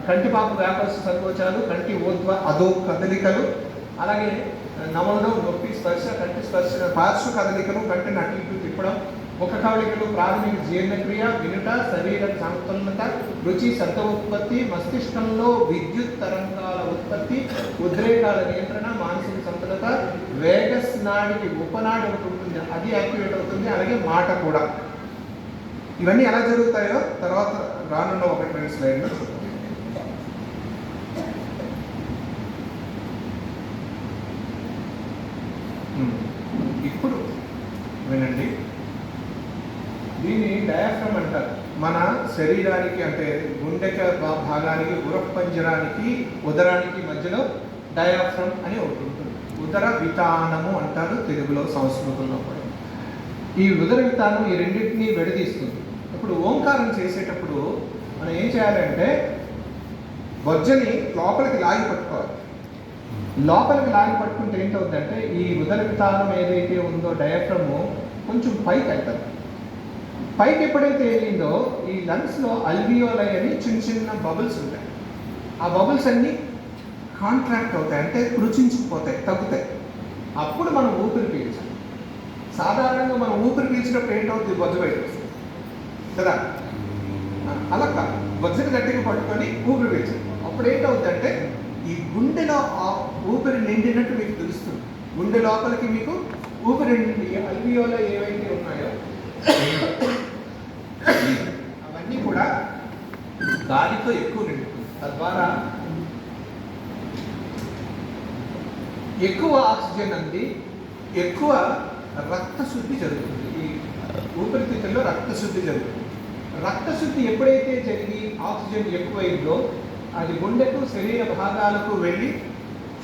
కంటిపాపు వ్యాపస్సు సంకోచాలు, కంటి ఊర్ధ్వ అధో కదలికలు, అలాగే నమలడం, నొప్పి, స్పర్శ, కంటి స్పర్శ, పార్శ్వ కదలికలు, కంటిని అటు ఇటు తిప్పడం, ముఖ కవళికలు, ప్రాథమిక జీర్ణక్రియ, వినుట, శరీర సమతుల్యత, రుచి, శబ్దోత్పత్తి, మస్తిష్కంలో విద్యుత్ తరంగాల ఉత్పత్తి, ఉద్రేకాల నియంత్రణ, మానసిక సమతులత, వేగస్ నాడికి ఉపనాడి ఒకటి ఉంటుంది, అది యాక్టివేట్ అవుతుంది. అలాగే మాట కూడా. ఇవన్నీ ఎలా జరుగుతాయో తర్వాత రానున్న 1-2 స్లైడ్లో చూద్దాం. ఇప్పుడు వినండి, దీన్ని డయాఫ్రమ్ అంటారు. మన శరీరానికి అంటే గుండెక భాగానికి, ఉరపంజరానికి, ఉదరానికి మధ్యలో డయాఫ్రమ్ అని ఒకటి ఉంటుంది. ఉదర వితానము అంటారు తెలుగులో, సంస్కృతంలో కూడా. ఈ ఉదర వితానం ఈ రెండింటినీ విడదీస్తుంది. ఇప్పుడు ఓంకారం చేసేటప్పుడు మనం ఏం చేయాలంటే బొజ్జని లోపలికి లాగి పట్టుకోవాలి. లోపలికి లాగి పట్టుకుంటే ఏంటవుతుందంటే ఈ ఉదర వితానం ఏదైతే ఉందో డయాఫ్రమ్ కొంచెం పైకి వెళ్తుంది. పైకి ఎప్పుడైతే వెళ్ళిందో ఈ లంగ్స్లో అల్వియోలై అని చిన్న చిన్న బబుల్స్ ఉంటాయి. ఆ బబుల్స్ అన్నీ కాంట్రాక్ట్ అవుతాయి, అంటే కృచించుకుపోతాయి, తగ్గుతాయి. అప్పుడు మనం ఊపిరి పీల్చాలి. సాధారణంగా మనం ఊపిరి పీల్చినప్పుడు ఏంటవుతుంది, బొజ్జ బయట వస్తుంది కదా. అలా కాదు, బొజ్జని గట్టిగా పట్టుకొని ఊపిరి పీల్చాలి. అప్పుడు ఏంటవుతుందంటే ఈ గుండెలో ఆ ఊపిరి నిండినట్టు మీకు తెలుస్తుంది. గుండె లోపలికి మీకు ఊపిరి నిండి అల్వియోలై ఏవైతే ఉన్నాయో అవన్నీ కూడా గాలితో ఎక్కువ నిండుతుంది. తద్వారా ఎక్కువ ఆక్సిజన్ అంది, ఎక్కువ రక్తశుద్ధి జరుగుతుంది. ఈ ఊపిరితిత్తుల్లో రక్తశుద్ధి జరుగుతుంది. రక్తశుద్ధి ఎప్పుడైతే జరిగి ఆక్సిజన్ ఎక్కువైందో అది గుండెకు, శరీర భాగాలకు వెళ్ళి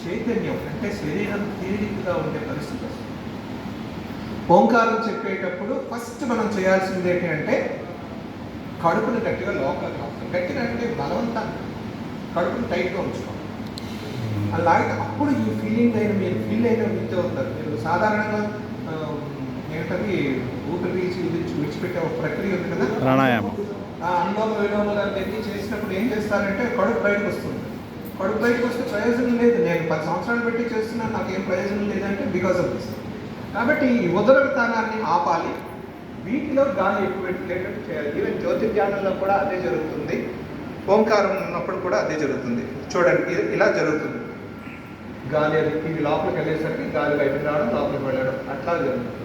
చైతన్యం అంటే శరీరం తేలికగా ఉండే పరిస్థితి వస్తుంది. ఓంకారం చెప్పేటప్పుడు ఫస్ట్ మనం చేయాల్సింది ఏంటి అంటే కడుపును గట్టిగా లోపలికి రావాలి. గట్టిగా అంటే బలవంతంగా కడుపును టైట్గా ఉంచుకోవాలి. అలాగే అప్పుడు ఈ ఫీలింగ్ అయిన మీరు ఫీల్ అయిన మీతో ఉంటారు. మీరు సాధారణంగా ఏంటది ఊపిరి పీల్చి విడిచిపెట్టే ఒక ప్రక్రియ ఉంది కదా, ప్రాణాయామం. అనులోమ విలోమలు అనేది చేసినప్పుడు ఏం చేస్తారంటే కడుపు బయటకు వస్తుంది. కడుపు బయటకు వస్తే ప్రయోజనం లేదు. నేను 10 సంవత్సరాలు పెట్టి చేస్తున్నాను, నాకు ఏం ప్రయోజనం లేదంటే బికాస్ ఆఫ్ దిస్. కాబట్టి ఈ ఉదర వితానాన్ని ఆపాలి, వీటిలో గాలి ఎక్కువ వెంటిలేటెడ్ చేయాలి. ఈవెన్ జ్యోతిర్ధ్యానంలో కూడా అదే జరుగుతుంది, ఓంకారం ఉన్నప్పుడు కూడా అదే జరుగుతుంది. చూడండి, ఇలా జరుగుతుంది. గాలి ఇది లోపలికి వెళ్ళేసరికి గాలి బయటకు రావడం, లోపలికి వెళ్ళడం, అట్లా జరుగుతుంది.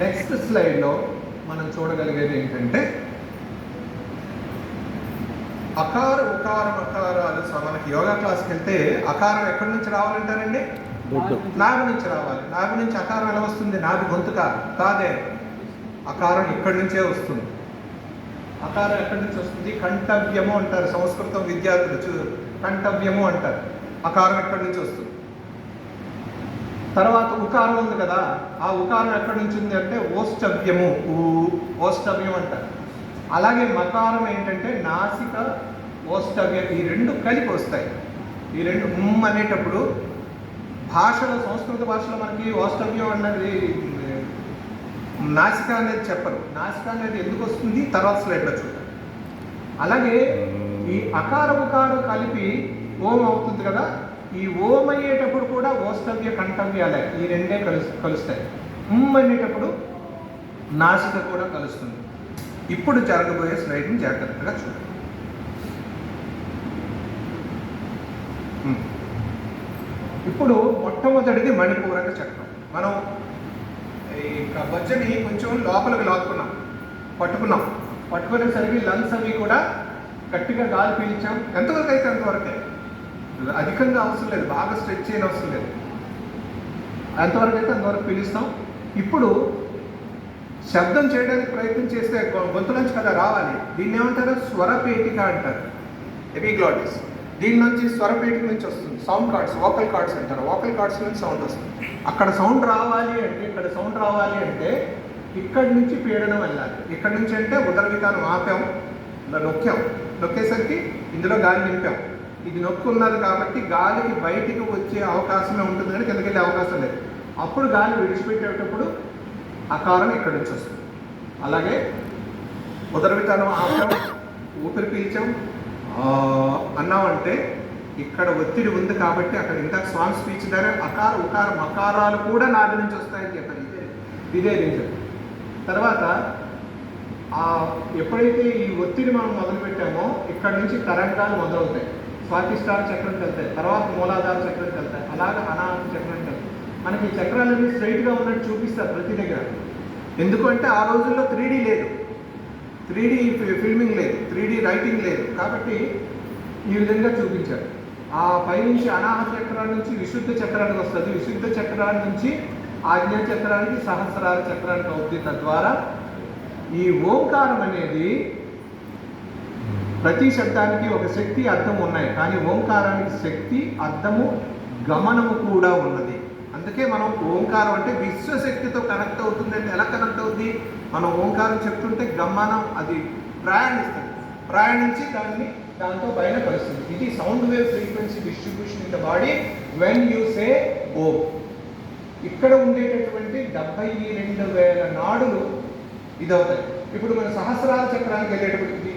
నెక్స్ట్ స్లైడ్లో మనం చూడగలిగేది ఏంటంటే అకార, ఉకార, మకారాలు. మనకి యోగా క్లాస్కి వెళ్తే అకారం ఎక్కడి నుంచి రావాలంటారండి? నాభి నుంచి రావాలి. నాభి నుంచి అకారం ఎలా వస్తుంది? నాభి గొంతు కాదే, అకారం ఇక్కడి నుంచే వస్తుంది. అకారం ఎక్కడి నుంచి వస్తుంది? కంఠవ్యము అంటారు సంస్కృతం విద్యార్థులు, కంఠవ్యము అంటారు. అకారం ఎక్కడి నుంచి వస్తుంది. తర్వాత ఉకారం ఉంది కదా, ఆ ఉకారం ఎక్కడి నుంచి ఉంది అంటే ఓష్టవ్యము, ఓష్టవ్యం అంటారు. అలాగే మకారం ఏంటంటే నాసిక, ఓష్టవ్యం, ఈ రెండు కలిపి వస్తాయి. ఈ రెండు అనేటప్పుడు భాషలో, సంస్కృత భాషలో మనకి ఓష్టవ్యం అన్నది నాసిక అనేది చెప్పరు. నాసిక అనేది ఎందుకు వస్తుంది తర్వాత స్లైడ్లో చూద్దాం. అలాగే ఈ అకార ఉకారం కలిపి ఓం అవుతుంది కదా, ఈ ఓం అయ్యేటప్పుడు కూడా ఓష్టవ్య, కంఠవ్యాలే ఈ రెండే కలుస్తాయి. అనేటప్పుడు నాసిక కూడా కలుస్తుంది. ఇప్పుడు జరగబోయే స్లైడ్ని జాగ్రత్తగా చూడండి. ఇప్పుడు మొట్టమొదటిది మణిపూరక చక్రం. మనం ఈ బొజ్జని కొంచెం లోపలికి లాక్కున్నాం, పట్టుకునేసరికి లంగ్స్ అవి కూడా గట్టిగా గాలి పీల్చాం. ఎంతవరకు అయితే అంతవరకే, అధికంగా అవసరం లేదు, బాగా స్ట్రెచ్ చేయని అవసరం లేదు. ఎంతవరకు అయితే అంతవరకు పీలుస్తాం. ఇప్పుడు శబ్దం చేయడానికి ప్రయత్నం చేస్తే గొంతు నుంచి కదా రావాలి. దీన్ని ఏమంటారు? స్వరపేటిక అంటారు, ఎపిగ్లాటిస్. దీని నుంచి స్వరపేటిక నుంచి వస్తుంది సౌండ్ కార్డ్స్, వోకల్ కార్డ్స్ అంటారు. వోకల్ కార్డ్స్ నుంచి సౌండ్ వస్తుంది. అక్కడ సౌండ్ రావాలి అంటే, ఇక్కడ సౌండ్ రావాలి అంటే ఇక్కడి నుంచి పీడనం వెళ్ళాలి. ఇక్కడి నుంచి అంటే ఉదర వితానం ఆపాం, నొక్కేసరికి ఇందులో గాలి నింపాం. ఇది నొక్కున్నది కాబట్టి గాలికి బయటికి వచ్చే అవకాశమే ఉంటుంది, కానీ కిందకి వెళ్ళే అవకాశం లేదు. అప్పుడు గాలి విడిచిపెట్టేటప్పుడు అకారం ఇక్కడి నుంచి వస్తుంది. అలాగే ఉదర వితానం ఆపాం, ఊపిరి పీల్చాం, అన్నామంటే ఇక్కడ ఒత్తిడి ఉంది కాబట్టి అక్కడ ఇంకా స్వామి స్పీచ్ ద్వారా అకార ఉకార మకారాలు కూడా నాభి నుంచి వస్తాయని చెప్పారు. ఇదే రీజన్. తర్వాత ఎప్పుడైతే ఈ ఒత్తిడి మనం మొదలుపెట్టామో ఇక్కడ నుంచి తరంగాలు మొదలవుతాయి. స్వాతిష్టార చక్రంకి వెళ్తాయి, తర్వాత మూలాధార చక్రంకి వెళ్తాయి, అలాగే అనాహత చక్రానికి వెళ్తాయి. మనకి ఈ చక్రాలన్నీ స్ట్రైట్గా ఉన్నట్టు చూపిస్తారు ప్రతి దగ్గర. ఎందుకంటే ఆ రోజుల్లో 3D లేదు, 3D ఫిల్మింగ్ లేదు, 3D రైటింగ్ లేదు, కాబట్టి ఈ విధంగా చూపించారు. ఆ పైనుంచి అనాహత చక్రాల నుంచి విశుద్ధ చక్రానికి వస్తుంది, విశుద్ధ చక్రాల నుంచి ఆజ్ఞా చక్రానికి, సహస్రార చక్రానికి అవుతుంది. తద్వారా ఈ ఓంకారం అనేది ప్రతి శబ్దానికి ఒక శక్తి అర్థం ఉన్నాయి, కానీ ఓంకారానికి శక్తి అర్థము గమనము కూడా ఉన్నది. అందుకే మనం ఓంకారం అంటే విశ్వశక్తితో కనెక్ట్ అవుతుంది. అంటే ఎలా కనెక్ట్ అవుతుంది? మనం ఓంకారం చెప్తుంటే గమనం అది ప్రయాణిస్తుంది, ప్రయాణించి దాంతో బయటపరుస్తుంది. ఇది sound wave frequency distribution in the body when you say Om. ఇక్కడ ఉండేటటువంటి 72,000 నాడులు ఇదవుతాయి. ఇప్పుడు మన సహస్రార చక్రానికి వెళ్ళేటప్పటికి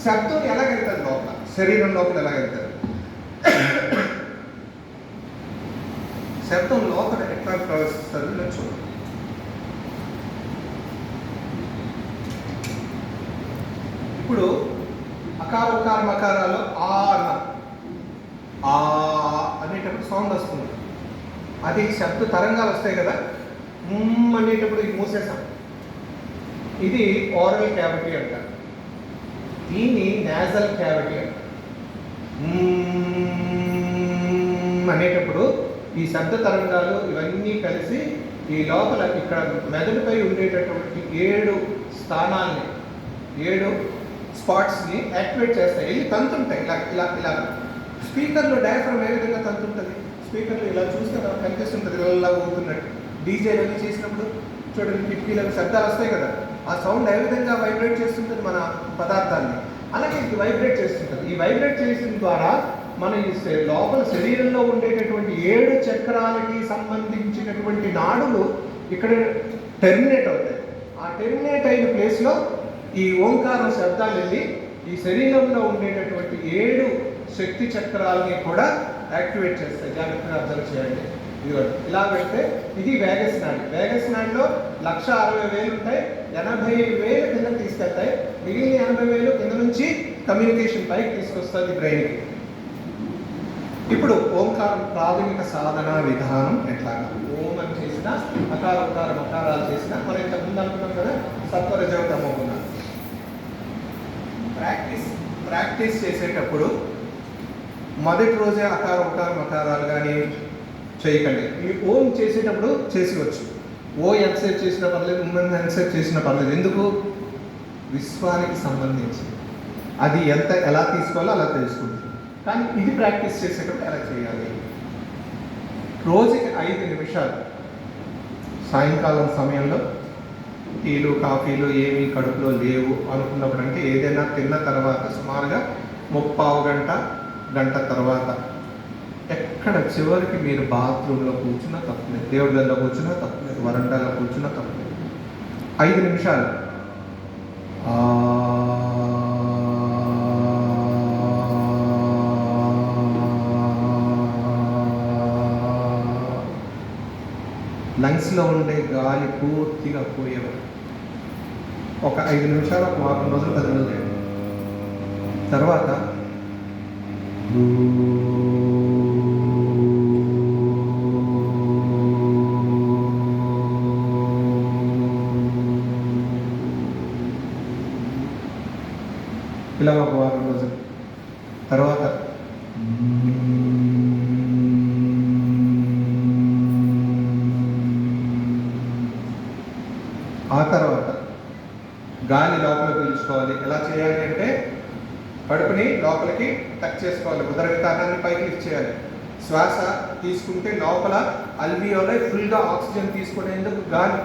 శబ్దం ఎలా వెళ్తుంది లోపల, శరీరం లోపల ఎలా వెళ్తారు, శబ్దం లోపల ఎట్లా ప్రవేశిస్తారు నేను చూడండి. ఇప్పుడు అకార ఉకార మకారాలు ఆ అనేటప్పుడు సౌండ్ వస్తుంది. అది శబ్ద తరంగాలు వస్తాయి కదా, అనేటప్పుడు ఇది మూసేసాం. ఇది ఓరల్ క్యావిటీ అంటారు, దీన్ని నేజల్ క్యావిటీ అంటారు. అనేటప్పుడు ఈ శబ్ద తరంగాలు ఇవన్నీ కలిసి ఈ లోపల ఇక్కడ మెదడుపై ఉండేటటువంటి 7 స్థానాల్ని, 7 స్పాట్స్ని యాక్టివేట్ చేస్తాయి. వెళ్ళి తంతుంటాయి ఇలా. స్పీకర్లో డయాఫ్రమ్ ఏ విధంగా తంతుంటుంది? స్పీకర్లో ఇలా చూస్తే కనిపిస్తుంటుంది ఇలా ఊగుతున్నట్టు. డీజేలు అన్నీ చేసినప్పుడు చూడండి, కిటికీలకు శబ్దాలు వస్తాయి కదా, ఆ సౌండ్ ఏ విధంగా వైబ్రేట్ చేస్తుంటుంది మన పదార్థాన్ని, అలాగే ఇది వైబ్రేట్ చేస్తుంటుంది. ఈ వైబ్రేట్ చేసిన ద్వారా మన ఈ లోపల శరీరంలో ఉండేటటువంటి 7 చక్రాలకి సంబంధించినటువంటి నాడులు ఇక్కడ టెర్మినేట్ అవుతాయి. ఆ టెర్మినేట్ అయిన ప్లేస్లో ఈ ఓంకారం శబ్దాలు వెళ్ళి ఈ శరీరంలో ఉండేటటువంటి 7 శక్తి చక్రాలని కూడా యాక్టివేట్ చేస్తాయి. జాగ్రత్తగా అబ్జర్వ్ చేయండి. ఇలా పెడితే ఇది వేగస్ నాడి. వేగస్ నాడిలో 1,60,000 ఉంటాయి, 80,000 కింద తీసుకెళ్తాయి. మిగిలిన 80,000 కింద నుంచి కమ్యూనికేషన్ పైకి తీసుకొస్తుంది బ్రెయిన్కి. ఇప్పుడు ఓంకారం ప్రాథమిక సాధన విధానం ఎట్లాగా? ఓం అని చేసిన, అకార ఉకార మకారాలు చేసిన, మనం ఇంతకుముందు అనుకున్నాం కదా సత్వరజో తమో గుణాలు. ప్రాక్టీస్ చేసేటప్పుడు మొదటి రోజే అకార ఉకార మకారాలు కానీ చేయకండి. ఈ ఓం చేసేటప్పుడు చేసివచ్చు. ఓ ఎంతసేపు చేసినా పర్లేదు, ఎంతసేపు చేసినా పర్లేదు. ఎందుకు? విశ్వానికి సంబంధించి అది ఎలా తీసుకోవాలో అలా తెలుసుకుంటుంది. కానీ ఇది ప్రాక్టీస్ చేసేటప్పుడు ఎలా చేయాలి? రోజుకి 5 నిమిషాలు సాయంకాలం సమయంలో టీలు కాఫీలు ఏమీ కడుపులో లేవు అనుకున్నప్పుడు, అంటే ఏదైనా తిన్న తర్వాత సుమారుగా 30 గంట తర్వాత ఎక్కడ చివరికి మీరు బాత్రూంలో కూర్చున్నా తప్పలేదు, దేవుడి గదిలో కూర్చున్నా తప్పలేదు, వరండాలో కూర్చున్నా తప్పలేదు. 5 నిమిషాలు లంగ్స్లో ఉండే గాలి పూర్తిగా పోయేవారు. ఒక 5 నిమిషాలు, ఒక వారం రోజులు, 10 రోజులు చేయండి. తర్వాత ఇలా ఒక వారం రోజులు తర్వాత ఆ తర్వాత గాలి లోపల పీల్చుకోవాలి. ఎలా చేయాలి అంటే కడుపుని లోపలికి టచ్ చేసుకోవాలి, ఉదర వితానాన్ని పైకి లిఫ్ట్ చేయాలి. శ్వాస తీసుకుంటే లోపల అల్వియోలై ఫుల్గా ఆక్సిజన్ తీసుకునేందుకు గాలి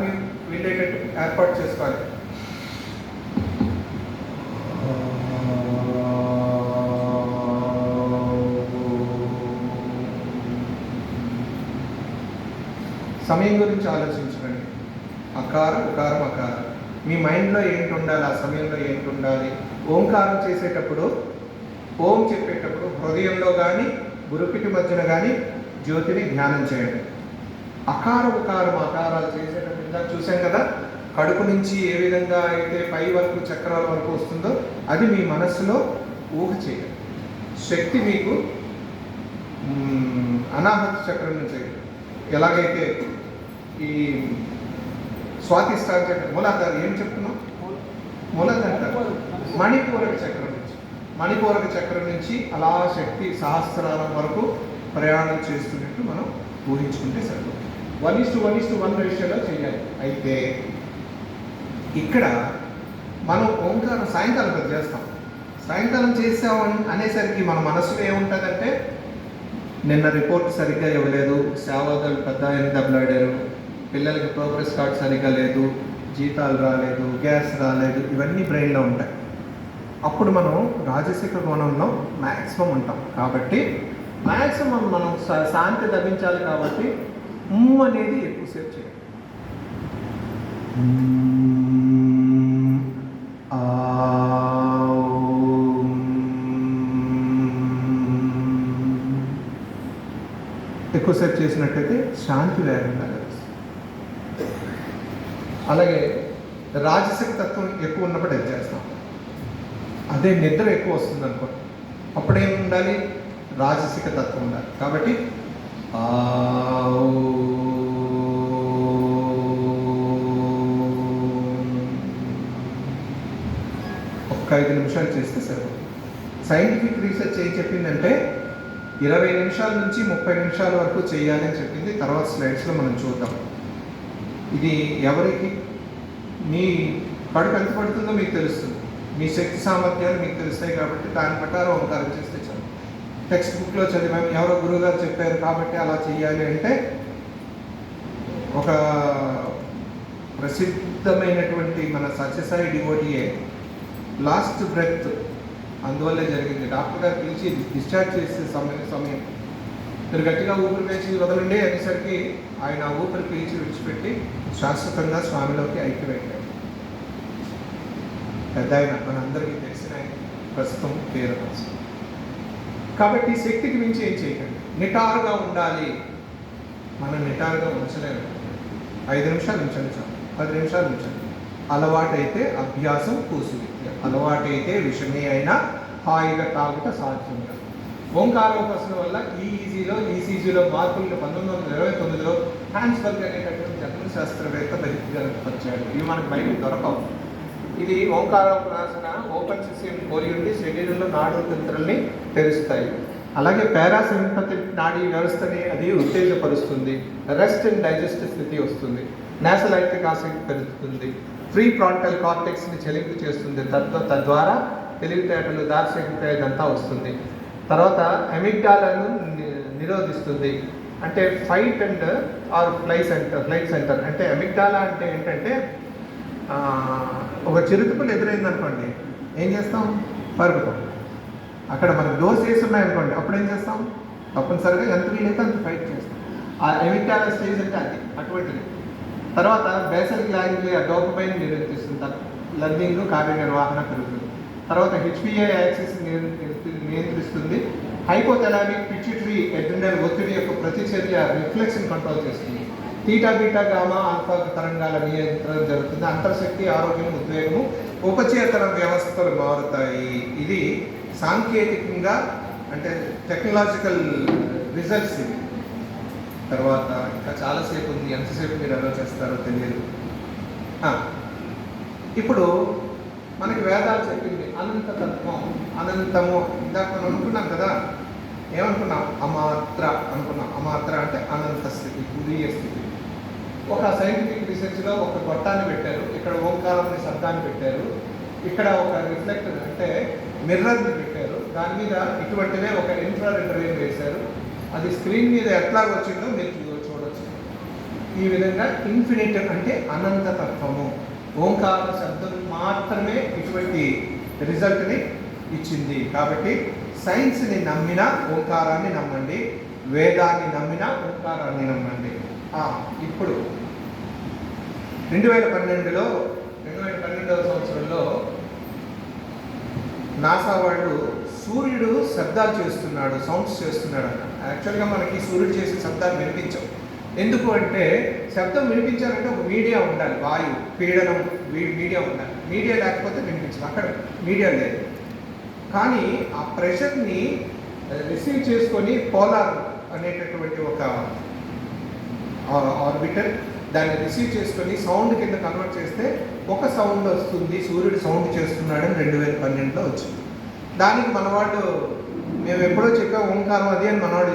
వెళ్ళేటట్టు ఏర్పాటు చేసుకోవాలి. సమయం గురించి ఆలోచించండి. అకారం ఉకారం అకారం మీ మైండ్లో ఏంటి ఉండాలి, ఆ సమయంలో ఏంటి ఉండాలి. ఓంకారం చేసేటప్పుడు ఓం చెప్పేటప్పుడు హృదయంలో కానీ గురుకిటి మధ్యన కానీ జ్యోతిని ధ్యానం చేయండి. అకార ఉకారం అకారాలు చేసేటప్పుడు ఇందాక చూసాం కదా, కడుపు నుంచి ఏ విధంగా అయితే పై వరకు చక్రాల వరకు వస్తుందో అది మీ మనస్సులో ఊహ చేయండి. శక్తి మీకు అనాహత చక్రం నుంచి ఎలాగైతే ఈ స్వాతిష్టాన చక్రం మూలాధార ఏం చెప్తున్నాం, మూలాధార మణిపూరక చక్రం నుంచి, మణిపూరక చక్రం నుంచి అలా శక్తి సహస్రాల వరకు ప్రయాణం చేస్తున్నట్టు మనం ఊహించుకుంటే సరిపోతుంది. 1:1:1 రేషియోలో చేయాలి. అయితే ఇక్కడ మనం ఓంకారం సాయంకాలం పెద్ద చేస్తాం. సాయంకాలం చేసామని అనేసరికి మన మనసులో ఏముంటుందంటే, నిన్న రిపోర్ట్ సరిగ్గా ఇవ్వలేదు, సేవలు పెద్ద ఆయన దెబ్బలాడారు, పిల్లలకి ప్రోగ్రెస్ కార్డ్ సరిగ్గా లేదు, జీతాలు రాలేదు, గ్యాస్ రాలేదు, ఇవన్నీ బ్రెయిన్లో ఉంటాయి. అప్పుడు మనం రాజసిక కోణంలో మ్యాక్సిమం ఉంటాం. కాబట్టి మ్యాక్సిమం మనం శాంతి లభించాలి. కాబట్టి అనేది ఎక్కువసేపు చేయాలి. ఎక్కువసేపు చేసినట్టయితే శాంతి వేగంగా లభిస్తుంది. అలాగే రాజసిక తత్వం ఎక్కువ ఉన్నప్పుడు అది చేస్తాం. అదే నిద్ర ఎక్కువ వస్తుంది అనుకో, అప్పుడేం ఉండాలి, రాజసిక తత్వం ఉండాలి. కాబట్టి ఒక్క 5 నిమిషాలు చేస్తే సరిపోతుంది. సైంటిఫిక్ రీసెర్చ్ ఏం చెప్పిందంటే 20 నిమిషాల నుంచి 30 నిమిషాల వరకు చేయాలి అని చెప్పింది. తర్వాత స్లైడ్స్లో మనం చూద్దాం. ఇది ఎవరికి మీ కడుపు ఎంత పడుతుందో మీకు తెలుస్తుంది, మీ శక్తి సామర్థ్యాలు మీకు తెలుస్తాయి. కాబట్టి దాని ప్రకారం ఓంకారం చేస్తే చాలు. టెక్స్ట్ బుక్లో చదివాము, ఎవరో గురువుగారు చెప్పారు కాబట్టి అలా చేయాలి అంటే, ఒక ప్రసిద్ధమైనటువంటి మన సత్యసాయి డివోటీయే లాస్ట్ బ్రెత్ అందువల్లే జరిగింది. డాక్టర్ గారు పిలిచి డిశ్చార్జ్ చేసే సమయం మీరు గట్టిగా ఊపిరి పీల్చి వదలండి అనేసరికి ఆయన ఊపిరి పీల్చి విడిచిపెట్టి శాశ్వతంగా స్వామిలోకి ఐక్యమయ్యారు. పెద్ద ఆయన మనందరికీ తెలిసిన ఆయన, ప్రస్తుతం పేరు. కాబట్టి శక్తికి మించి ఏం చేయకండి, నిటారుగా ఉండాలి. మనం నిటారుగా ఉంచలేము. 5 నిమిషాలు ఉంచండి చాలు, 10 నిమిషాలు ఉంచండి. అలవాటైతే అభ్యాసం కూసులు, అలవాటైతే విషమే అయినా హాయిగా తాగుట సాధ్యంగా. ఓంకారోపాసన వల్ల ఈసీజీలో మార్పులు 1929లో హ్యాన్స్బర్గ్ అనేటటువంటి జర్మన్ శాస్త్రవేత్త బయటపరిచాడు. ఇవి మనకు బయట దొరకవు. ఇది ఓంకారోపాసన ఓపెన్ సిస్టమ్ కోరి ఉండి శరీరంలో నాడు తంత్రుల్ని తెరుస్తాయి. అలాగే పారాసింపథిక్ నాడీ వ్యవస్థని అది ఉత్తేజపరుస్తుంది. రెస్ట్ అండ్ డైజెస్ట్ స్థితి వస్తుంది. నేసల్ లాక్టిక్ యాసిడ్ పెరుగుతుంది. ఫ్రీ ఫ్రాంటల్ కార్టెక్స్ని చెలింపు చేస్తుంది. తద్వారా తెలివితేటలు, దార్శనికత ఇదంతా వస్తుంది. తర్వాత అమిగ్డాలను నిరోధిస్తుంది. అంటే fight and or flight centre. అంటే అమిగ్డాలా అంటే ఏంటంటే, ఒక చిరుతుపులు ఎదురైంది అనుకోండి, ఏం చేస్తాం, పరుగుతాం. అక్కడ మనకు డోస్ వేసి ఉన్నాయనుకోండి, అప్పుడు ఏం చేస్తాం, తప్పనిసరిగా ఎంత వీలైతే అంత ఫైట్ చేస్తాం. ఆ ఎమిగ్డాలా స్టేజ్ అంటే అది అటువంటిది. తర్వాత బేసల్ గ్లాంగ్లియా డోపమైన్ నిరోధిస్తుంది. లర్నింగ్, కార్యనిర్వహణ పెరుగుతుంది. తర్వాత హెచ్పిఏ యాక్సిస్ నియంత్రిస్తుంది. హైపోథలామిక్ పిట్యూటరీ అడ్రినల్ ఒత్తిడి యొక్క ప్రతిచర్య రిఫ్లెక్షన్ కంట్రోల్ చేస్తుంది. తీటా, బీటా, గామా, ఆల్ఫా తరంగాల నియంత్రణ జరుగుతుంది. అంతర్శక్తి, ఆరోగ్యం, ఉద్వేగము, ఉపచేతన వ్యవస్థలు మారుతాయి. ఇది సాంకేతికంగా అంటే టెక్నాలజికల్ రిజల్ట్స్ ఇవి. తర్వాత ఇంకా చాలాసేపు ఉంది, ఎంతసేపు మీరు ఎలా చేస్తారో తెలియదు. ఇప్పుడు మనకి వేదాలు చెప్పింది అనంతతత్వం, అనంతము. ఇందాక మనం అనుకున్నాం కదా, ఏమనుకున్నాం, అమాత్ర అనుకున్నాం. అమాత్ర అంటే అనంత స్థితి, ఉదయ స్థితి. ఒక సైంటిఫిక్ రీసెర్చ్లో ఒక గొట్టాన్ని పెట్టారు, ఇక్కడ ఓంకారం అనే శబ్దాన్ని పెట్టారు, ఇక్కడ ఒక రిఫ్లెక్టర్ అంటే మిర్రర్ని పెట్టారు, దాని మీద ఇటువంటివే ఒక ఇన్ఫ్రారెడ్ రేని వేశారు. అది స్క్రీన్ మీద ఎట్లా వచ్చిందో మీరు చూడవచ్చు. ఈ విధంగా ఇన్ఫినిట్ అంటే అనంతతత్వము, ఓంకార శబ్దం మాత్రమే ఇటువంటి రిజల్ట్ని ఇచ్చింది. కాబట్టి సైన్స్ని నమ్మినా ఓంకారాన్ని నమ్మండి, వేదాన్ని నమ్మినా ఓంకారాన్ని నమ్మండి. ఇప్పుడు 2012వ సంవత్సరంలో నాసా వాళ్ళు సూర్యుడు శబ్దాలు చేస్తున్నాడు, సౌండ్స్ చేస్తున్నాడు అన్న. యాక్చువల్గా మనకి సూర్యుడు చేసే శబ్దాలు వినిపించవు. ఎందుకు అంటే శబ్దం వినిపించాలంటే ఒక మీడియా ఉండాలి, వాయువు పీడనం మీడియా ఉండాలి. మీడియా లేకపోతే వినిపించదు. అక్కడ మీడియా లేదు. కానీ ఆ ప్రెషర్ని రిసీవ్ చేసుకొని పోలార్ అనేటటువంటి ఒక ఆర్బిటర్ దాన్ని రిసీవ్ చేసుకొని సౌండ్ కింద కన్వర్ట్ చేస్తే ఒక సౌండ్ వస్తుంది, సూర్యుడు సౌండ్ చేస్తున్నాడని 2012లో వచ్చింది. దానికి మనవాళ్ళు మేము ఎప్పుడో చెప్పాం ఓంకారం అది అని మనవాడు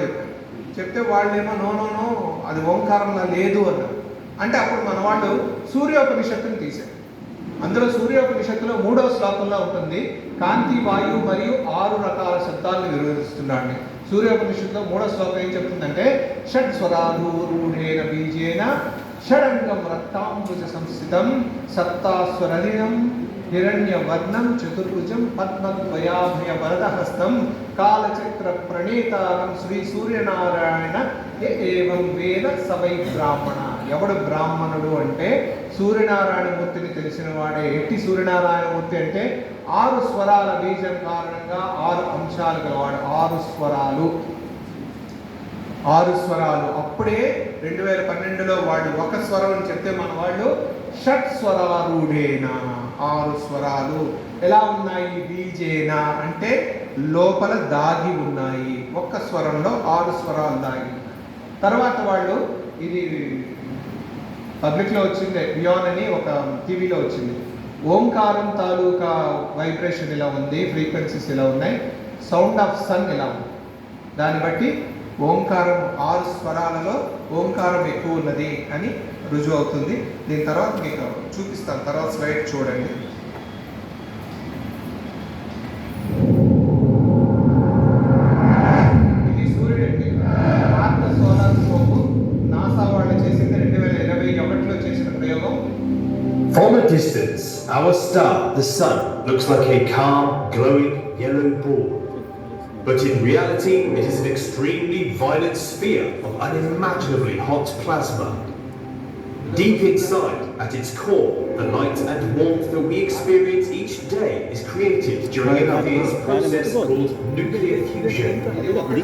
చెప్తే వాళ్ళేమో నో అది ఓంకారంలా లేదు అన్నారు. అంటే అప్పుడు మనవాళ్ళు సూర్యోపనిషత్తుని తీశారు. అందులో సూర్యోపనిషత్తులో 3వ శ్లోకంలో ఉంటుంది, కాంతి, వాయువు మరియు 6 రకాల శబ్దాలను వివరిస్తున్నాడు. సూర్యోపనిషత్తులో 3వ శ్లోకం ఏం చెప్తుందంటే, షడ్ స్వరాలు రూఢేన బీజేన షడంగం రక్తాంబుజ సంస్థితం సప్తాస్వరధినం హిరణ్యవర్ణం చతుర్భుజం పద్మద్వయాభయ వరదహస్తం కాలచక్ర ప్రణేతారం శ్రీ సూర్యనారాయణ ఏవం వేద సవై బ్రాహ్మణ. ఎవడు బ్రాహ్మణుడు అంటే సూర్యనారాయణమూర్తిని తెలిసిన వాడే. ఎట్టి సూర్యనారాయణమూర్తి అంటే 6 స్వరాల బీజం కారణంగా 6 అంశాలు గలవాడు. 6 స్వరాలు. అప్పుడే 2012లో వాళ్ళు ఒక స్వరం అని చెప్తే మన వాళ్ళు షట్ స్వరారూఢేనా, 6 స్వరాలు ఎలా ఉన్నాయి, బీజేనా అంటే లోపల దాగి ఉన్నాయి. ఒక్క స్వరంలో 6 స్వరాలు దాగి. తర్వాత వాళ్ళు ఇది పబ్లిక్లో వచ్చింది, బియాన్ అని ఒక టీవీలో వచ్చింది. ఓంకారం తాలూకా వైబ్రేషన్ ఇలా ఉంది, ఫ్రీక్వెన్సీస్ ఇలా ఉన్నాయి, సౌండ్ ఆఫ్ సన్ ఇలా ఉంది. దాన్ని బట్టి ఓంకారం 6 స్వరాలలో ఓంకారం ఎక్కువ ఉన్నది అని రుజువు అవుతుంది. దీని తర్వాత మీకు చూపిస్తాను, తర్వాత స్లైడ్ చూడండి. ఇది సూర్యుడి భారత సోలార్ స్కోప్ నాసా వాళ్ళు చేసింది 2021లో చేసిన ప్రయోగం. From a distance, our star, the sun, looks like a calm, glowing yellow ball. But in reality, it is an extremely violent sphere of unimaginably hot plasma. Deep inside, at its core, the light and warmth that we experience each day is created during a fierce process called nuclear fusion.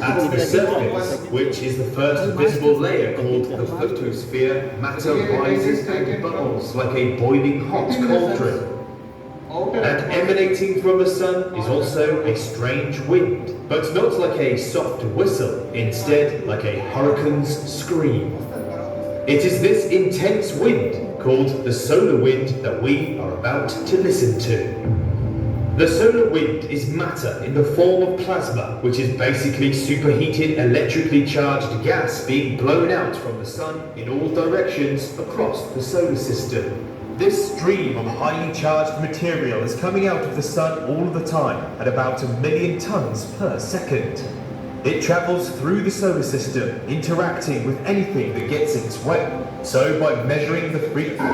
At the surface, which is the first visible layer called the photosphere, matter rises and bubbles like a boiling hot cauldron. And emanating from the sun is also a strange wind, but not like a soft whistle, instead like a hurricane's scream. It is this intense wind, called the solar wind, that we are about to listen to. The solar wind is matter in the form of plasma, which is basically superheated electrically charged gas being blown out from the sun in all directions across the solar system. This stream of highly charged material is coming out of the sun all the time at about 1 million tons per second. It travels through the solar system, interacting with anything that gets in its way. So by measuring the frequency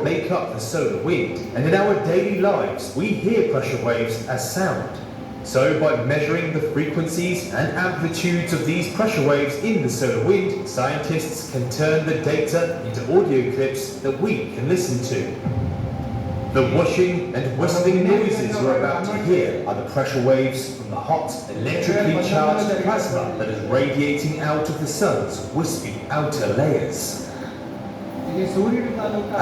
make up the solar wind, and in our daily lives we hear pressure waves as sound. So by measuring the frequencies and amplitudes of these pressure waves in the solar wind, scientists can turn the data into audio clips that we can listen to. The whooshing and whistling noises you're about to hear are the pressure waves from the hot, electrically charged plasma that is radiating out of the sun's wispy outer layers.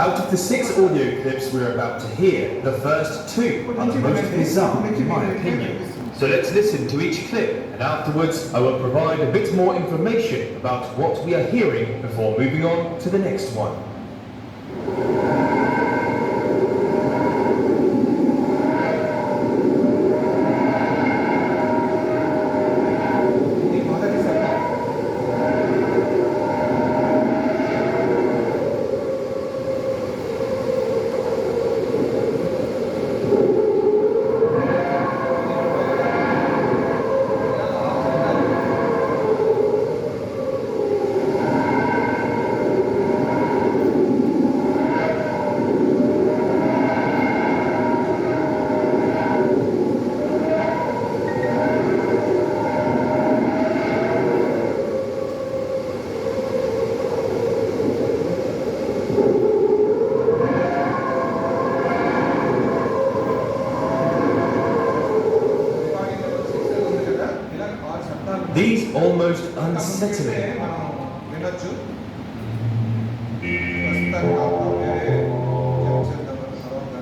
Out of the 6 audio clips we're about to hear, the first 2 are the most bizarre in my opinion. So let's listen to each clip, and afterwards I will provide a bit more information about what we are hearing before moving on to the next one. These almost మనం unsettling వినొచ్చు. ప్రస్తుతానికి కాకపోతే చేద్దాం తర్వాత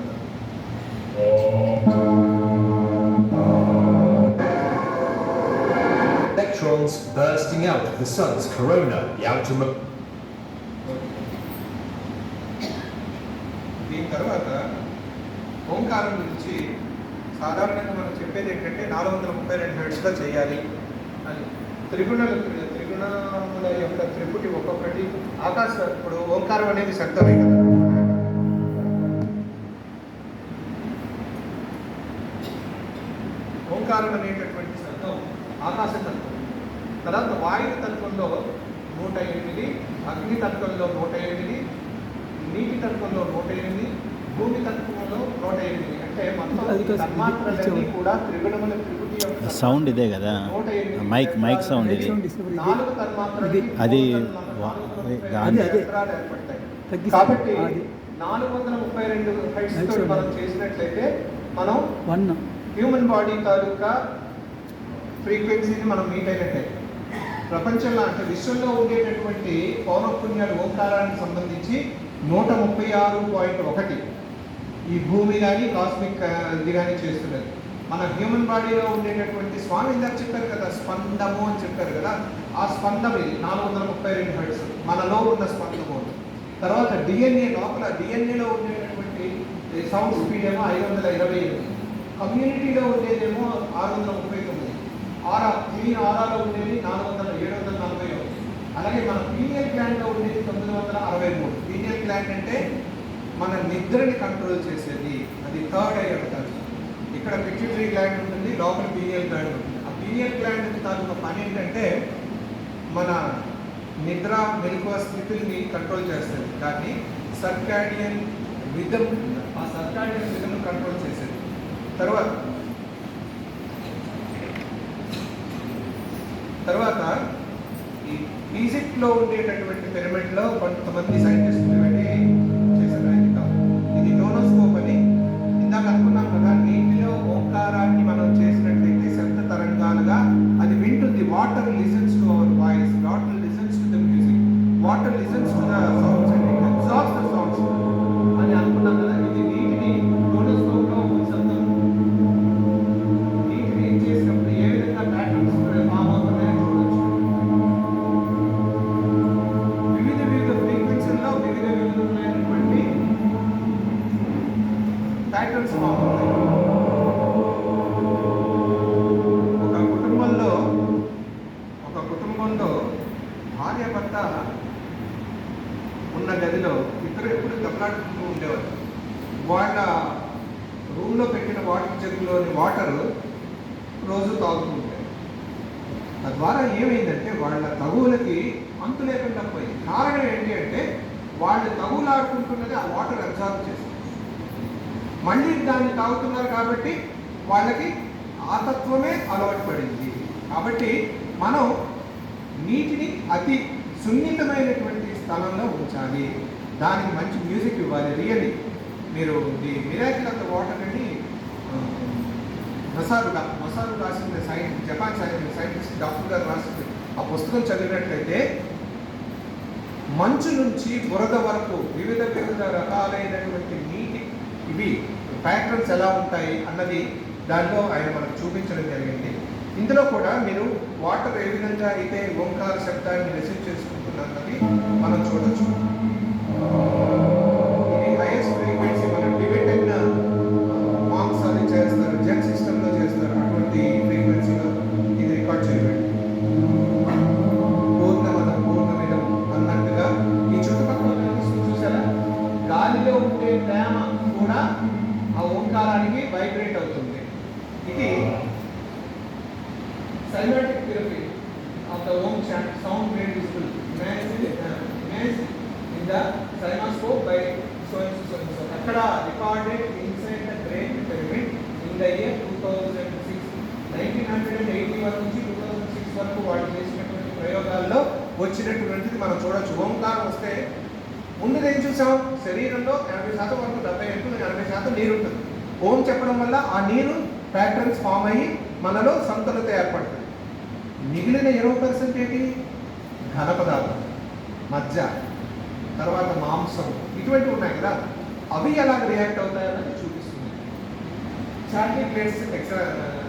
electrons bursting out of the sun's corona, the outer దీని తర్వాత ఓంకారం గురించి సాధారణంగా మనం చెప్పేది ఏంటంటే 432 హెర్ట్జ్లో చేయాలి అని. త్రిగుణముల యొక్క త్రిపుటి ఒక్కొక్కటి ఆకాశ, ఇప్పుడు ఓంకారం అనేది శబ్దమే కదా. ఓంకారం అనేటటువంటి శబ్దం ఆకాశ తత్వం, తర్వాత వాయు తత్వంలో 108, అగ్ని తత్వంలో 108, నీటి తత్వంలో 108, భూమి తత్వంలో 108. అంటే మొత్తం తన్మాత్రలన్నీ కూడా త్రిగుణముల త్రిపుటి యొక్క సౌండ్ ఇదే కదా, మైక్ సౌండ్ ఇది. 4 తన్మాత్రలు అది ఏర్పడతాయి. కాబట్టి 432 హెర్ట్జ్ తోటి మనం చేసినట్లయితే మనం హ్యూమన్ బాడీ తాలూకా ఫ్రీక్వెన్సీని మనం మీట్ అయినట్టే. ప్రపంచంలో అంటే విశ్వంలో ఉండేటటువంటి పౌనఃపున్యాలు ఓంకారానికి సంబంధించి 136.1 ఈ భూమి కానీ కాస్మిక్ ఇది కానీ చేస్తున్నది. మన హ్యూమన్ బాడీలో ఉండేటటువంటి స్వామి ఇందాక చెప్పారు కదా, స్పందము అని చెప్పారు కదా, ఆ స్పందం ఇది 432 హెర్ట్జ్ మనలో ఉన్న స్పందము. తర్వాత డిఎన్ఏ లోపల డిఎన్ఏలో ఉండేటటువంటి సౌండ్ స్పీడ్ ఏమో 528, కమ్యూనిటీలో ఉండేదేమో 639, క్లీన్ ఆరాలో ఉండేది 741, అలాగే మన పీనియల్ గ్లాండ్లో ఉండేది 963. పీనియల్ గ్లాండ్ అంటే మన నిద్రని కంట్రోల్ చేసేది, అది థర్డ్ ఐ అంటారు. ఇక్కడ పిట్యూటరీ గ్లాండ్ ఉంటుంది, లోపల పీనియల్ గ్లాండ్ ఉంటుంది. ఆ పీనియల్ గ్లాండ్ తాలూకా పని ఏంటంటే మన నిద్ర మెలకువ స్థితుల్ని కంట్రోల్ చేస్తుంది. దాన్ని సర్కాడియన్ రిథమ్, ఆ సర్కాడియన్ రిథమ్ కంట్రోల్ చేసేది. తర్వాత ఈ ఈజిప్ట్లో ఉండేటటువంటి పిరమిడ్లో కొంతమంది సైంటిస్టులు పెట్టి చేశారు. ఇది డోనోస్కోప్ అని ఇందాక అనుకున్నాం కదా, నీటిలో ఓంకారాన్ని మనం చేసినట్లయితే శబ్ద తరంగాలుగా అది వింటుంది. Water listens to our voice, water listens to the music, water listens to the sounds and it absorbs the sounds అని అనుకున్నాం కదా. ఇది నీటిని డోనోస్కోప్లో శబ్దం నీటిని ఏం చేసినప్పుడు ఏ విధంగా ప్యాటర్న్స్ ఫామ్ అవుతున్నాయో చూడవచ్చు. వివిధ ఫ్రీక్వెన్సీల్లో వివిధమైనటువంటి ప్యాటర్న్స్ ఫామ్ అవుతాయి. ఒక కుటుంబంలో భార్య భర్త ఉన్న గదిలో ఇద్దరు ఎప్పుడు దెబ్బలాడుతూ ఉండేవారు. వాళ్ళ రూమ్లో పెట్టిన వాటర్ జగ్గులోని వాటర్ రోజు తాగుతూ ఉంటారు. తద్వారా ఏమైందంటే వాళ్ళ తగువులకి అంతు లేకుండా పోయింది. కారణం ఏంటి అంటే వాళ్ళు తగులాడుకుంటున్నది ఆ వాటర్ అబ్జార్బ్ చేస్తుంది, మళ్ళీ దాన్ని తాగుతున్నారు కాబట్టి వాళ్ళకి ఆ తత్వమే అలవాటు పడింది. కాబట్టి మనం నీటిని అతి సున్నితమైనటువంటి స్థలంలో ఉంచాలి, దానికి మంచి మ్యూజిక్ ఇవ్వాలి. రియల్లీ మీరు the miracle of the water అని మసారు రాసిన జపాన్ సైంటిస్ట్ డాక్టర్ గారు రాసింది. ఆ పుస్తకం చదివినట్లయితే మంచు నుంచి బురద వరకు వివిధ రకాలైనటువంటి నీటి ఇవి ప్యాటర్న్స్ ఎలా ఉంటాయి అన్నది దాంట్లో ఆయన మనకు చూపించడం జరిగింది. ఇందులో కూడా మీరు వాటర్ ఏ విధంగా అయితే ఓంకార శబ్దాన్ని రిసీవ్ చేసుకుంటున్నది మనం చూడొచ్చు. ఇది హైయెస్ట్ ఫ్రీక్వెన్సీ మన టిబెటన్ మాంక్స్ అది చేస్తారు, జెన్ సిస్టంలో చేస్తారు. అటువంటి ఫ్రీక్వెన్సీలో ఇది రికార్డ్ చేయబడి పూర్ణమిదం అన్నట్టుగా ఈ చుట్టుపక్కల చూసారా, గాలిలో ఉండే తేమ కూడా ఆ ఓంకారానికి వైబ్రేట్ అవుతుంది. ఇది cymatic therapy of the Om chant sound made visible imaged in the cynoscope by so and so and so. Akkada recorded inside the great pyramid in the year 2006. 1981 నుంచి 2006 వరకు వాళ్ళు చేసినటువంటి ప్రయోగాల్లో వచ్చినటువంటిది మనం చూడొచ్చు. ఓంకారం వస్తే ముందు ఏం చూసాం, శరీరంలో 80% వరకు 80% నీరు ఉంటుంది. ఓం చెప్పడం వల్ల ఆ నీరు ప్యాటర్న్స్ ఫామ్ అయ్యి మనలో సంతులత ఏర్పడుతుంది. మిగిలిన 20% ఏంటి? ఘన పదార్థం, మజ్జ, తర్వాత మాంసం, ఇటువంటివి ఉన్నాయి కదా, అవి ఎలా రియాక్ట్ అవుతాయన్నది చూపిస్తుంది. చార్లీ ప్లేట్స్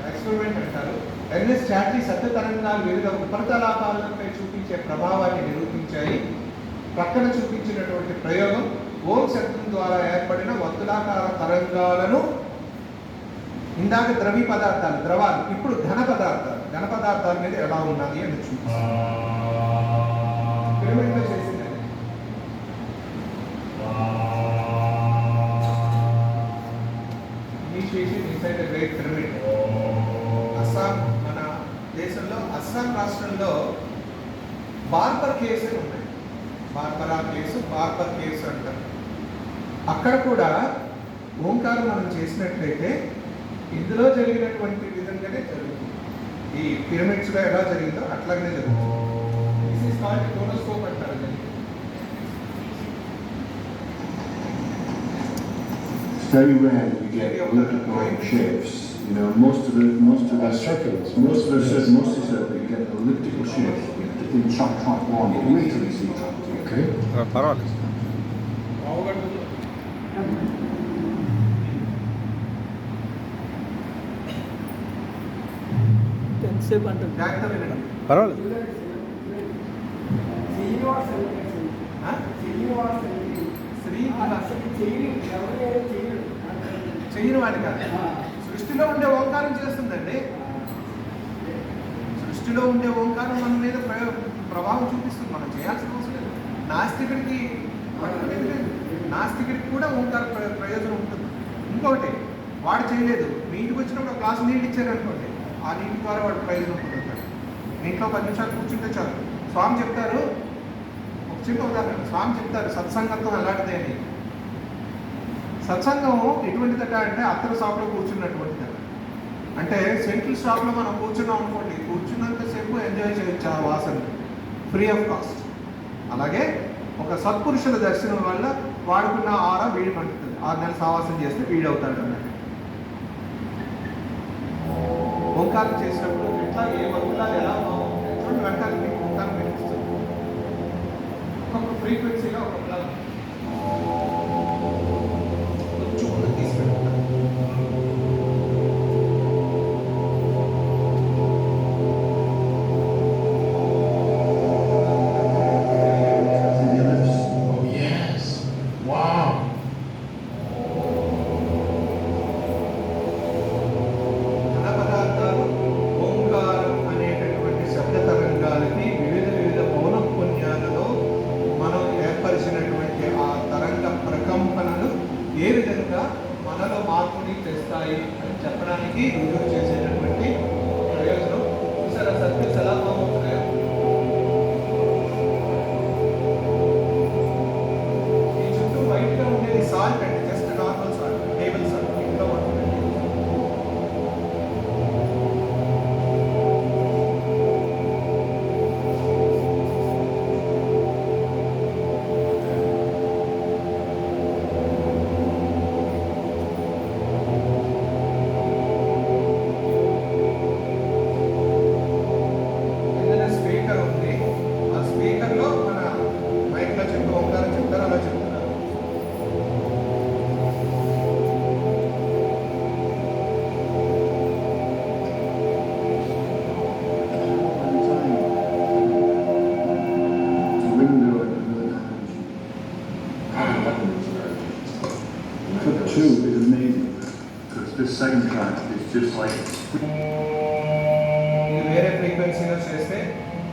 ఎక్స్పెరిమెంట్ అంటారు. ఎర్నెస్ట్ చార్లీ శబ్ద తరంగాలు వివిధ ఉపరితలాలపై చూపించే ప్రభావాన్ని నిరూపించాయి. ప్రక్కన చూపించినటువంటి ప్రయోగం ఓం శబ్దం ద్వారా ఏర్పడిన వర్తులాకార తరంగాలను, ఇందాక ద్రవీ పదార్థాలు, ద్రవాలు, ఇప్పుడు ఘన పదార్థాల మీద ఎలా ఉన్నది అని చూపిస్తుంది. పిరమిడ్లో చేసింది inside the great pyramid. Assam, మన దేశంలో అస్సాం రాష్ట్రంలో బార్బర్ కేసు అని ఉన్నాయి. బార్బర్ కేసు అంటారు. అక్కడ కూడా ఓంకారం మనం చేసినట్లయితే ఇందులో జరిగినటువంటి విధంగానే జరుగుతుంది. ఈ పిరమిడ్స్లో ఎలా జరిగిందో అట్లాగనే జరుగుతుంది. దిస్ ఈస్ కాల్డ్ టోనోస్కోప్ అంటారు. It's very rare that you get elliptical shapes. You know, most of the circles, most of the you get elliptical shapes in track 1. But wait till you see track 2. Okay. పర్వాలేదు. ఎంతసేపు అంటుంది? జాగ్రత్త వినండి. పర్వాలేదు. చేయని వాడి కాదు, సృష్టిలో ఉండే ఓంకారం చేస్తుందండి. సృష్టిలో ఉండే ఓంకారం మన మీద ప్రభావం చూపిస్తుంది. మనం చేయాల్సిన అవసరం లేదు. నాస్తికుడికి కూడా ఓంకార ప్రయోజనం ఉంటుంది. ఇంకొకటి, వాడు చేయలేదు, మీ ఇంటికి వచ్చినప్పుడు ఒక గ్లాసు నీళ్ళు ఇచ్చారనుకోండి, ఆ నీటి ద్వారా వాడు ప్రయోజనం పొందుతాడు. ఇంట్లో 10 నిమిషాలు కూర్చుంటే చాలు. స్వామి చెప్తారు, ఒక చిన్న ఉదాహరణ, స్వామి చెప్తారు సత్సంగత్వం ఎలాంటిది అని. సత్సంగం ఎటువంటిదట అంటే అత్తర షాప్లో కూర్చున్నటువంటిదట. అంటే సెంట్రల్ షాప్లో మనం కూర్చున్నాం అనుకోండి, కూర్చున్నంతసేపు ఎంజాయ్ చేయొచ్చు ఆ వాసన, ఫ్రీ ఆఫ్ కాస్ట్. అలాగే ఒక సత్పురుషుల దర్శనం వల్ల వాడుకున్న ఆరా వీడి పండుతుంది. 6 నెలలు సావాసం చేస్తే వీడవుతాడు అన్నట్టు. ఓంకారం చేసినప్పుడు ఎట్లా ఏ వర్గాలు ఎలా చూడండి, వెంటనే మీకు ఓంకారం వినిపిస్తుంది. ఒక్కొక్క ఫ్రీక్వెన్సీగా ఒక్కొక్కలా కొంచెం ముందుకు తీసుకెళ్తారు. ఏ విధంగా మనలో మార్పుని తెస్తాయి అని చెప్పడానికి రుజువు చేసేటటువంటి ప్రయోజనం. చూసారా సర్వీస్ ఎలా బాగుంటున్నాయో. ఈ చుట్టూ వైట్గా ఉండేది సాల్ట్ అండి, just normal salt, table salt, ఇంట్లో ఉంటుంది. This second track is just like వేరే ఫ్రీక్వెన్సీలో చేస్తే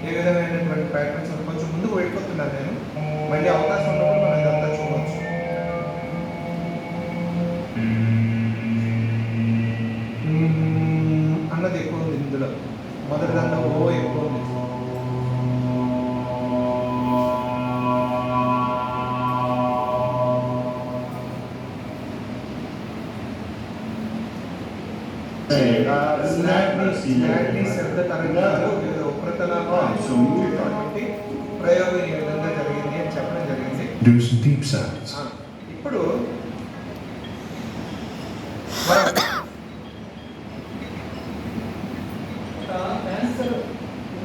ఏ విధమైనటువంటి ప్యాటర్న్స్ కొంచెం ముందుకు వెళ్ళిపోతున్నాను నేను. మళ్ళీ అవకాశం ఉన్నప్పుడు మనం ఇదంతా చూడవచ్చు. అన్నది ఎక్కువ ఉంది ఇందులో, మొదటి దాంట్లో ఓ ఎక్కువ ఉంది. శబ్ద తరంగాలు వివిధ ఉపరితలాలపై ప్రయోగం ఈ విధంగా జరిగింది అని చెప్పడం జరిగింది. Do some deep sounds. ఇప్పుడు క్యాన్సర్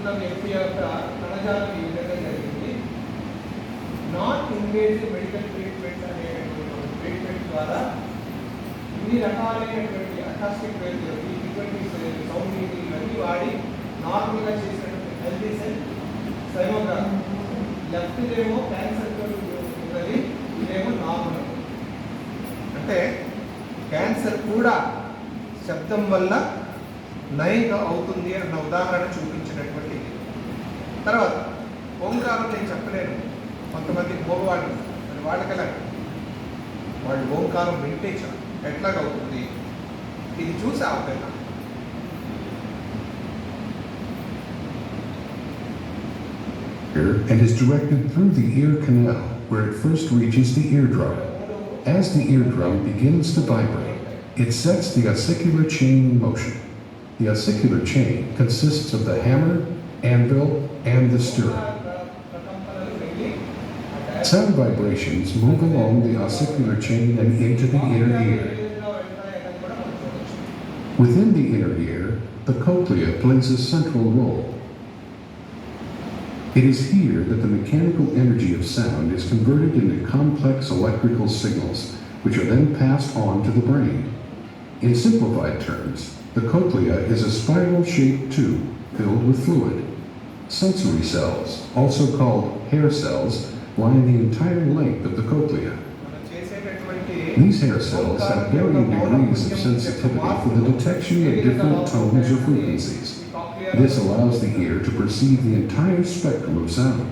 ప్రాంతం వ్యక్తి యొక్క కణజాలం ఈ విధంగా జరిగింది. నాట్ ఇన్వేజివ్ మెడికల్ ట్రీట్మెంట్ అనేటువంటి ట్రీట్మెంట్ ద్వారా ఇన్ని రకాలైనటువంటి అకాస్టిక్ వేవ్స్, ఇటువంటి సౌండ్ ఇవన్నీ వాడి నార్మల్గా చేసినటువంటి హెల్తీ సెల్ సైమోగ్రాఫ్. లెఫ్ట్ ఏమో క్యాన్సర్ ఉన్నది, ఇదేమో నార్మల్. అంటే క్యాన్సర్ కూడా శబ్దం వల్ల నయంగా అవుతుంది అన్న ఉదాహరణ చూపించినటువంటి. తర్వాత ఓంకారం నేను చెప్పలేను, కొంతమంది మగవాళ్ళు మరి వాళ్ళకెలా వాళ్ళు ఓంకారం వింటే ఎట్లాగవుతుంది ఇది చూసి ఆపేనా. And is directed through the ear canal where it first reaches the eardrum. As the eardrum begins to vibrate, it sets the ossicular chain in motion. The ossicular chain consists of the hammer, anvil, and the stirrup. Sound vibrations move along the ossicular chain and into the inner ear. Within the inner ear, the cochlea plays a central role. It is here that the mechanical energy of sound is converted into complex electrical signals, which are then passed on to the brain. In simplified terms, the cochlea is a spiral-shaped tube filled with fluid. Sensory cells, also called hair cells, line the entire length of the cochlea. These hair cells have varying degrees of sensitivity for the detection of different tones or frequencies. This allows the ear to perceive the entire spectrum of sound.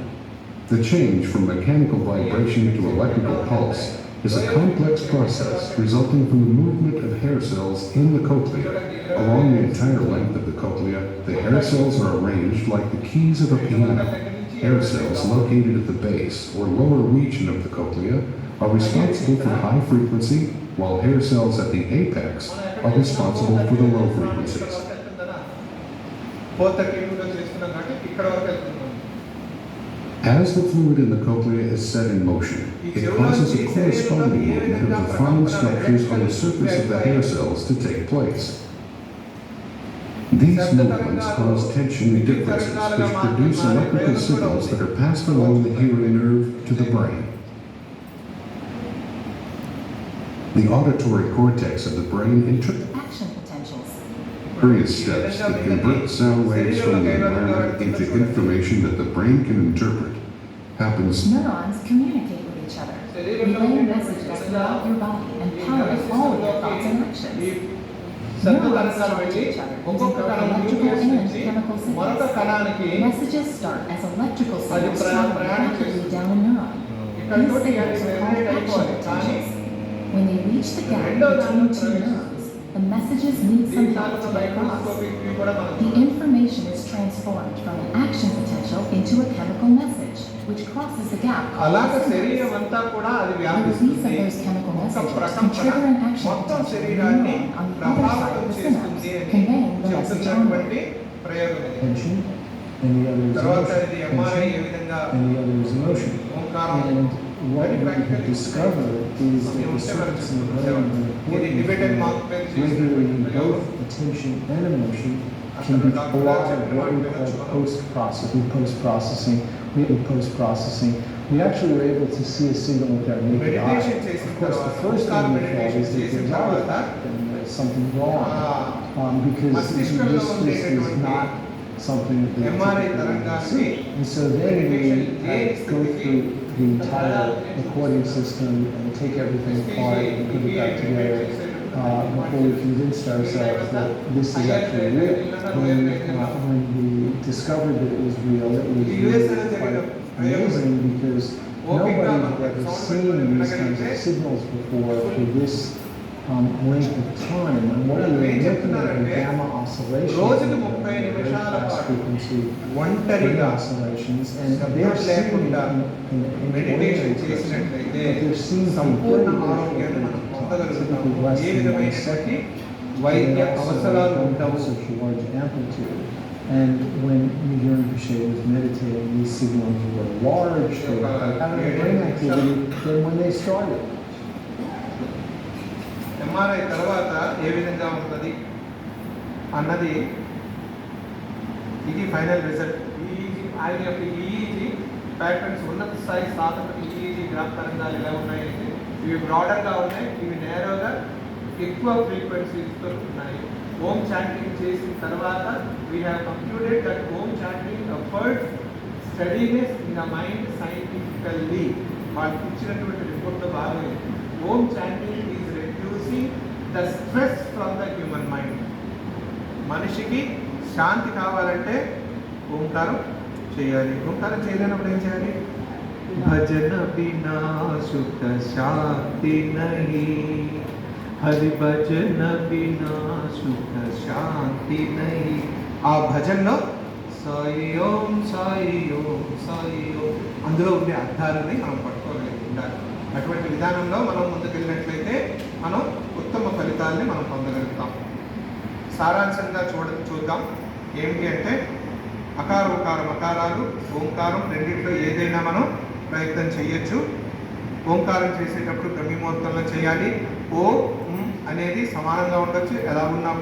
The change from mechanical vibration to electrical pulse is a complex process resulting from the movement of hair cells in the cochlea. Along the entire length of the cochlea, the hair cells are arranged like the keys of a piano. Hair cells located at the base or lower region of the cochlea are responsible for high frequency, while hair cells at the apex are responsible for the low frequencies. As the fluid in the cochlea is set in motion, it causes a corresponding movement of the fine structures on the surface of the hair cells to take place. These movements cause tension differences which produce electrical signals that are passed along the hearing nerve to the brain. The auditory cortex of the brain interprets Action potentials. various steps that convert sound waves from the environment into information that the brain can interpret. Happens Neurons communicate with each other, relaying messages throughout your body and powering all of your thoughts and actions. Neurons talk to each other using both electrical and chemical మరొక signals. కణానికి Messages start as electrical అది signals traveling rapidly down a neuron. ఇక్కడ These తోటి signals are called generate action అయిపోవాలి కానీ potentials. When they reach the gap రెండో between దాంట్లో two neurons, the messages need some help to get across. Microscopic కూడా మనం The information is transformed from an action potential into a chemical message, which crosses the gap called అలాగ the synapse. శరీరం అంతా కూడా అది The release of వ్యాపిస్తుంది. those chemical ఒక messages can ప్రకంపన trigger an action మొత్తం potential in the శరీరాన్ని neuron on the other side ప్రభావితం of the చేస్తుంది synapse, అని conveying the message onward. చెప్తున్నటువంటి ప్రయోగం ఇది. Tension, and the other is తర్వాత motion. ఇది ఎంఆర్ఐ ఏ Tension, విధంగా and the other is motion. Omkaram And what we have discovered is that the circuits in the brain that are ఇది debated important mark పేరు for regulating చేసినటువంటి both attention and emotion can be applied what we call post-processing. We actually were able to see a signal with our naked eye. Meditation చేసిన Of course, the తర్వాత first Omkara thing we thought meditation is that చేసిన there's తర్వాత there's something wrong. Because మస్తిష్కంలో this is ఉండేటటువంటి not something that they MRI typically తరంగాన్ని see. And so then we go through the entire recording system and take everything apart and put it back together before we convinced ourselves that this is actually real. When we discovered that it was real, it was really quite amazing because nobody had ever seen these kinds of signals before for this length of time. And what we were looking at were gamma oscillations, రోజుకి 30 very నిమిషాల fast పాటు frequency brain ఒంటరిగా oscillations, and శబ్దం they're seeing లేకుండా in meditation ordinary person, చేసినట్లయితే but they're seeing from Sampoorna very, very ఆరోగ్యాన్ని short మనం time, పొందగలుగుతాము. typically less ఏ than 1 విధమైనటువంటి second. వైద్య They also అవసరాలు don't ఉండవు. have such a large amplitude. And when Miguel Piché was meditating, these signals were large, they were having brain activity than when they started. MRI తర్వాత ఏ విధంగా ఉంటుంది అన్నది ఇది final result. EEG ఆయన యొక్క EEG patterns ఉన్నత స్థాయి సాధన ఈఈజీ గ్రాఫ్ తరంగాలు ఎలా ఉన్నాయంటే ఇవి బ్రాడర్గా ఉన్నాయి, ఇవి నేరోగా ఎక్కువ ఫ్రీక్వెన్సీస్తో ఉన్నాయి. ఓం చాంటింగ్ చేసిన తర్వాత we have concluded that Om chanting affords steadiness in the mind scientifically. వాళ్ళకి ఇచ్చినటువంటి రిపోర్ట్లో భాగమే Om chanting is reducing the stress from the human mind. మనిషికి శాంతి కావాలంటే ఓంకారం చేయాలి. ఓంకారం చేయలేనప్పుడు ఏం చేయాలి? భజన బినా సుఖ శాంతి నహీ, హరి భజన బినా సుఖ శాంతి నహీ. ఆ భజనలో సాయి ఓం సాయి ఓం సాయి ఓం అందులో ఉండే అర్థాలని మనం పట్టుకోగలిగి ఉండాలి. అటువంటి విధానంలో మనం ముందుకెళ్ళినట్లయితే మనం ఉత్తమ ఫలితాలని మనం పొందగలుగుతాం. సారాంశంగా చూద్దాం. ఏమిటి అంటే అకార ఉకార మకారాలు, ఓంకారం రెండింటిలో ఏదైనా మనం ప్రయత్నం చేయొచ్చు. ఓంకారం చేసేటప్పుడు బ్రహ్మముహూర్తంలో చేయాలి. ఓ అనేది సమానంగా ఉండొచ్చు, ఎలా ఉన్నప్పుడు